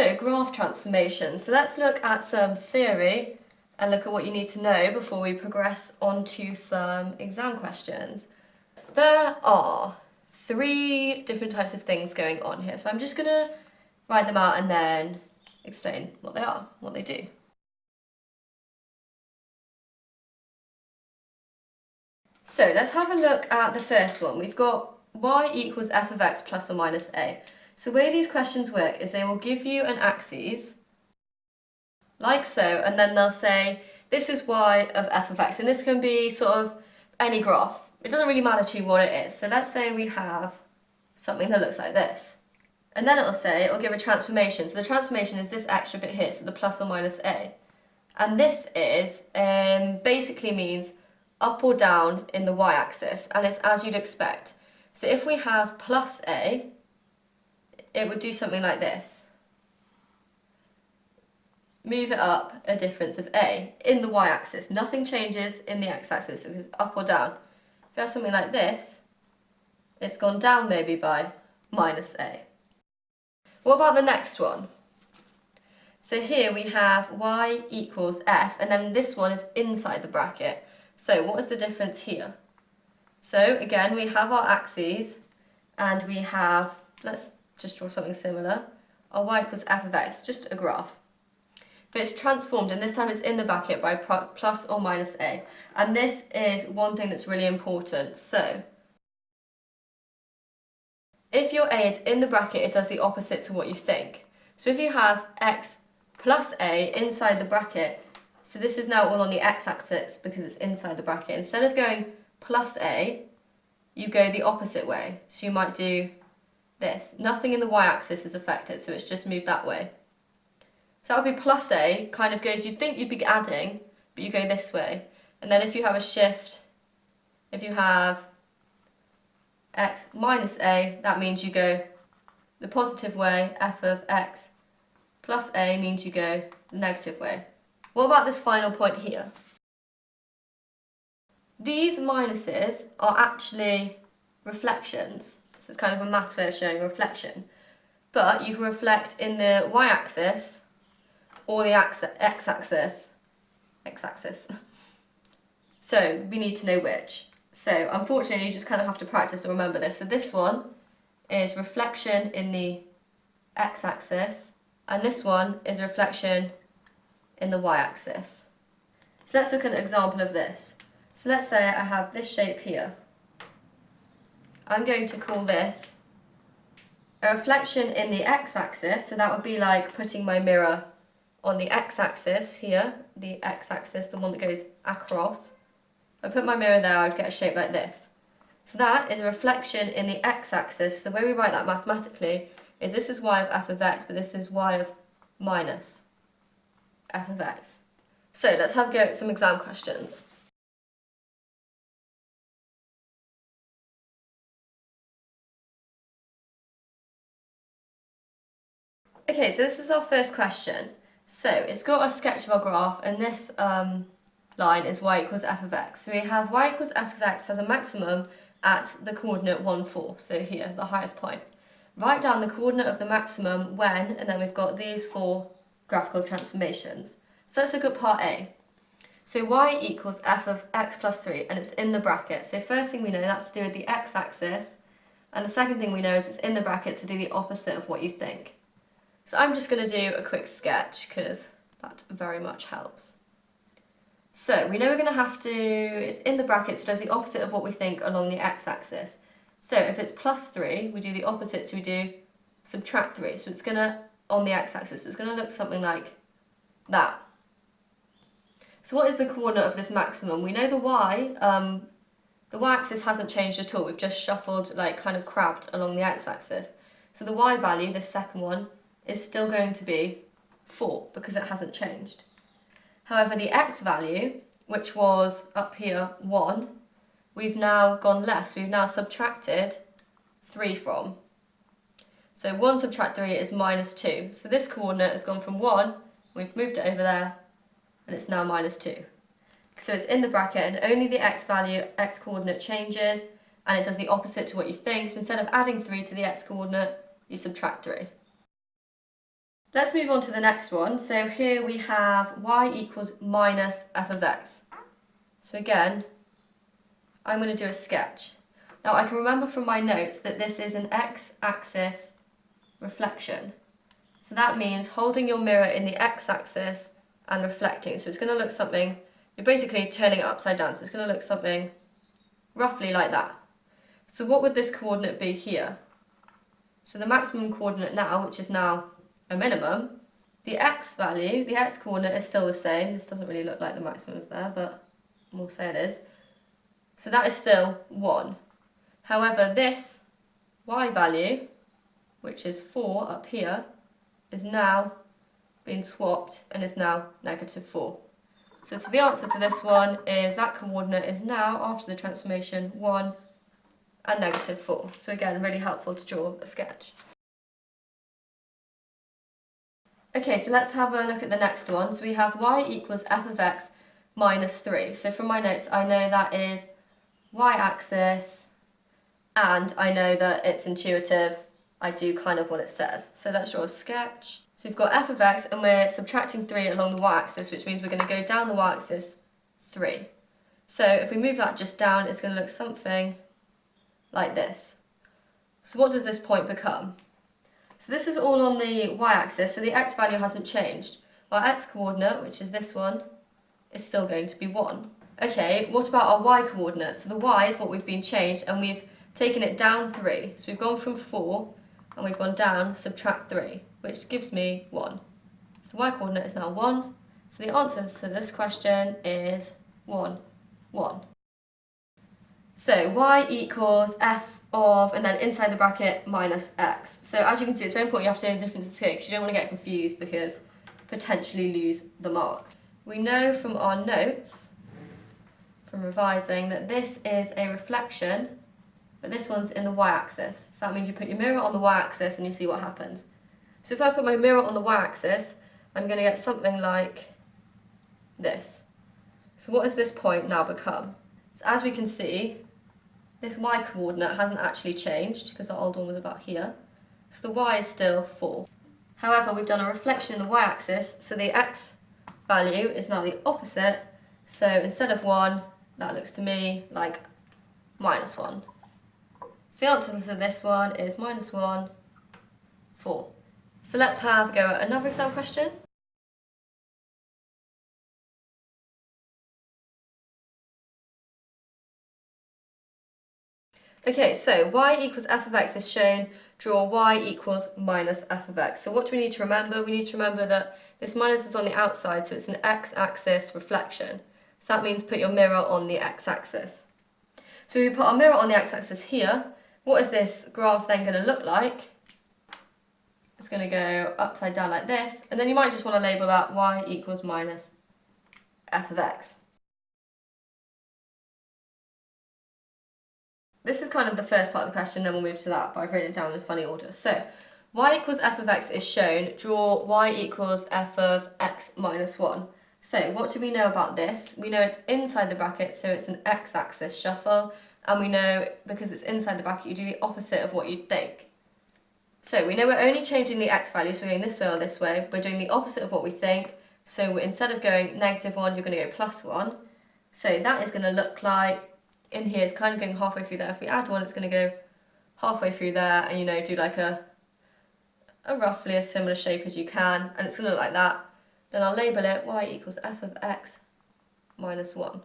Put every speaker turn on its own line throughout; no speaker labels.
So, graph transformations. So let's look at some theory and look at what you need to know before we progress on to some exam questions. There are 3 different types of things going on here. So I'm just going to write them out and then explain what they are, what they do. So let's have a look at the first one. We've got y equals f of x plus or minus a. So the way these questions work is they will give you an axis, like so, and then they'll say, this is y of f of x, and this can be sort of any graph. It doesn't really matter to you what it is. So let's say we have something that looks like this. And then it'll give a transformation. So the transformation is this extra bit here, so the plus or minus a. And this is, basically means up or down in the y-axis, and it's as you'd expect. So if we have plus a, it would do something like this. Move it up a difference of a in the y-axis. Nothing changes in the x-axis, so it's up or down. If you have something like this, it's gone down maybe by minus a. What about the next one? So here we have y equals f, and then this one is inside the bracket. So what is the difference here? So again, we have our axes, and we have, let's just draw something similar. Our y equals f of x, just a graph. But it's transformed, and this time it's in the bracket by plus or minus a. And this is one thing that's really important. So if your a is in the bracket, it does the opposite to what you think. So if you have x plus a inside the bracket, so this is now all on the x-axis because it's inside the bracket. Instead of going plus a, you go the opposite way. So you might do this. Nothing in the y-axis is affected, so it's just moved that way. So that would be plus a, kind of goes, you'd think you'd be adding, but you go this way. And then if you have a shift, if you have x minus a, that means you go the positive way, f of x plus a means you go the negative way. What about this final point here? These minuses are actually reflections, so it's kind of a maths way of showing a reflection. But you can reflect in the y-axis or the x-axis. So we need to know which. So unfortunately you just kind of have to practice to remember this. So this one is reflection in the x-axis, and this one is reflection in the y-axis. So let's look at an example of this. So let's say I have this shape here. I'm going to call this a reflection in the x-axis, so that would be like putting my mirror on the x-axis here, the x-axis, the one that goes across. If I put my mirror there, I'd get a shape like this. So that is a reflection in the x-axis. The way we write that mathematically is this is y of f of x, but this is y of minus f of x. So let's have a go at some exam questions. Okay, so this is our first question. So it's got a sketch of our graph, and this line is y equals f of x. So we have y equals f of x has a maximum at the coordinate 1, 4, so here, the highest point. Write down the coordinate of the maximum when, and then we've got these 4 graphical transformations. So let's look at part A. So y equals f of x plus 3, and it's in the bracket. So first thing we know, that's to do with the x-axis, and the second thing we know is it's in the bracket to do the opposite of what you think. So I'm just going to do a quick sketch because that very much helps. So we know we're going to have to, it's in the bracket, so it does the opposite of what we think along the x-axis. So if it's plus 3, we do the opposite, so we do subtract 3. So it's going to, on the x-axis, so it's going to look something like that. So what is the coordinate of this maximum? We know the y-axis hasn't changed at all. We've just shuffled, like kind of crabbed along the x-axis. So the y value, this second one, is still going to be 4 because it hasn't changed. However, the x value, which was up here 1, we've now gone less. We've now subtracted 3 from. So 1 subtract 3 is minus 2. So this coordinate has gone from 1, we've moved it over there, and it's now minus 2. So it's in the bracket, and only the x value, x coordinate changes, and it does the opposite to what you think. So instead of adding 3 to the x coordinate, you subtract 3. Let's move on to the next one. So here we have y equals minus f of x. So again, I'm going to do a sketch. Now I can remember from my notes that this is an x-axis reflection. So that means holding your mirror in the x-axis and reflecting. So it's going to look something, you're basically turning it upside down. So it's going to look something roughly like that. So what would this coordinate be here? So the maximum coordinate now, which is now a minimum, the x value, the x coordinate is still the same. This doesn't really look like the maximum is there, but we'll say it is. So that is still 1. However, this y value, which is 4 up here, is now being swapped and is now negative 4. So the answer to this one is that coordinate is now, after the transformation, 1 and negative 4. So again, really helpful to draw a sketch. Okay, so let's have a look at the next one. So we have y equals f of x minus 3. So from my notes, I know that is y-axis, and I know that it's intuitive. I do kind of what it says. So let's draw a sketch. So we've got f of x, and we're subtracting 3 along the y-axis, which means we're going to go down the y-axis 3. So if we move that just down, it's going to look something like this. So what does this point become? So this is all on the y-axis, so the x value hasn't changed. Our x coordinate, which is this one, is still going to be 1. Okay, what about our y coordinate? So the y is what we've been changed, and we've taken it down 3. So we've gone from 4, and we've gone down, subtract 3, which gives me 1. So the y coordinate is now 1. So the answer to this question is 1, 1. So y equals f of, and then inside the bracket, minus x. So as you can see, it's very important you have to know the differences here, because you don't want to get confused because potentially lose the marks. We know from our notes, from revising, that this is a reflection, but this one's in the y-axis. So that means you put your mirror on the y-axis and you see what happens. So if I put my mirror on the y-axis, I'm going to get something like this. So what has this point now become? So as we can see, this y coordinate hasn't actually changed because our old one was about here. So the y is still 4. However, we've done a reflection in the y-axis, so the x value is now the opposite. So instead of 1, that looks to me like minus 1. So the answer to this one is minus 1, 4. So let's have a go at another exam question. Okay, so y equals f of x is shown. Draw y equals minus f of x. So what do we need to remember? We need to remember that this minus is on the outside, so it's an x-axis reflection. So that means put your mirror on the x-axis. So if we put our mirror on the x-axis here, what is this graph then going to look like? It's going to go upside down like this, and then you might just want to label that y equals minus f of x. This is kind of the first part of the question, then we'll move to that, but I've written it down in a funny order. So, y equals f of x is shown. Draw y equals f of x minus 1. So, what do we know about this? We know it's inside the bracket, so it's an x-axis shuffle. And we know, because it's inside the bracket, you do the opposite of what you'd think. So, we know we're only changing the x value, so we're going this way or this way. We're doing the opposite of what we think. So, instead of going negative 1, you're going to go plus 1. So, that is going to look like, in here, it's kind of going halfway through there. If we add 1, it's going to go halfway through there, and do like a roughly as similar shape as you can, and it's going to look like that. Then I'll label it y equals f of x minus 1.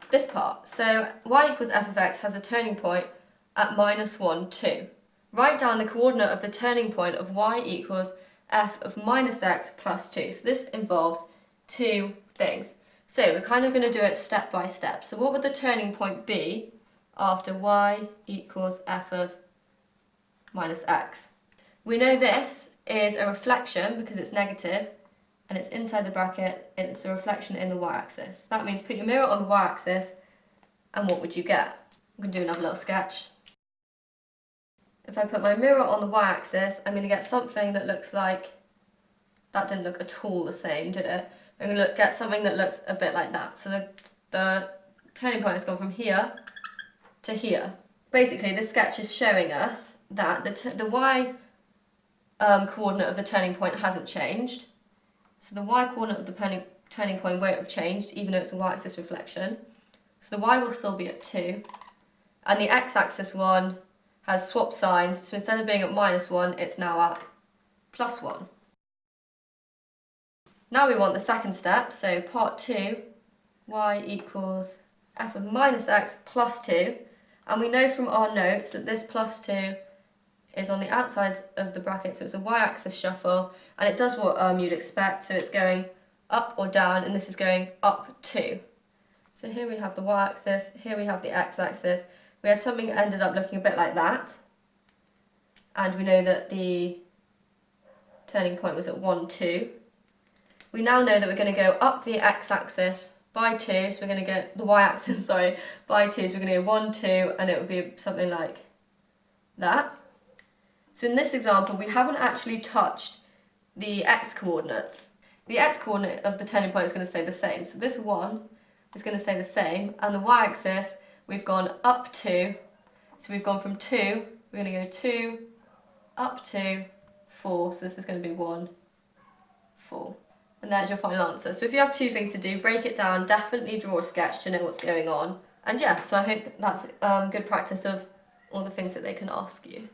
This part, so y equals f of x has a turning point at minus 1, 2. Write down the coordinate of the turning point of y equals f of minus x plus 2. So this involves two things. So we're kind of going to do it step by step. So what would the turning point be after y equals f of minus x? We know this is a reflection because it's negative, and it's inside the bracket, it's a reflection in the y-axis. That means put your mirror on the y-axis, and what would you get? I'm going to do another little sketch. If I put my mirror on the y-axis, I'm going to get something that looks like, that didn't look at all the same, did it? I'm going to get something that looks a bit like that. So the turning point has gone from here to here. Basically, this sketch is showing us that the y coordinate of the turning point hasn't changed. So the y coordinate of the turning point won't have changed, even though it's a y-axis reflection. So the y will still be at 2. And the x-axis one has swapped signs, so instead of being at -1, it's now at +1. Now we want the second step, so part 2, y equals f of minus x plus 2. And we know from our notes that this plus 2 is on the outside of the bracket, so it's a y-axis shuffle, and it does what you'd expect, so it's going up or down, and this is going up 2. So here we have the y-axis, here we have the x-axis. We had something that ended up looking a bit like that, and we know that the turning point was at 1, 2. We now know that we're going to go up the x-axis by 2, so we're going to get the y-axis, sorry, by 2, so we're going to go 1, 2, and it would be something like that. So in this example, we haven't actually touched the x-coordinates. The x-coordinate of the turning point is going to stay the same, so this 1 is going to stay the same, and the y-axis, we've gone up 2, so we've gone from 2, we're going to go 2, up 2, 4, so this is going to be 1, 4. And there's your final answer. So if you have two things to do, break it down, definitely draw a sketch to know what's going on. And yeah, so I hope that's good practice of all the things that they can ask you.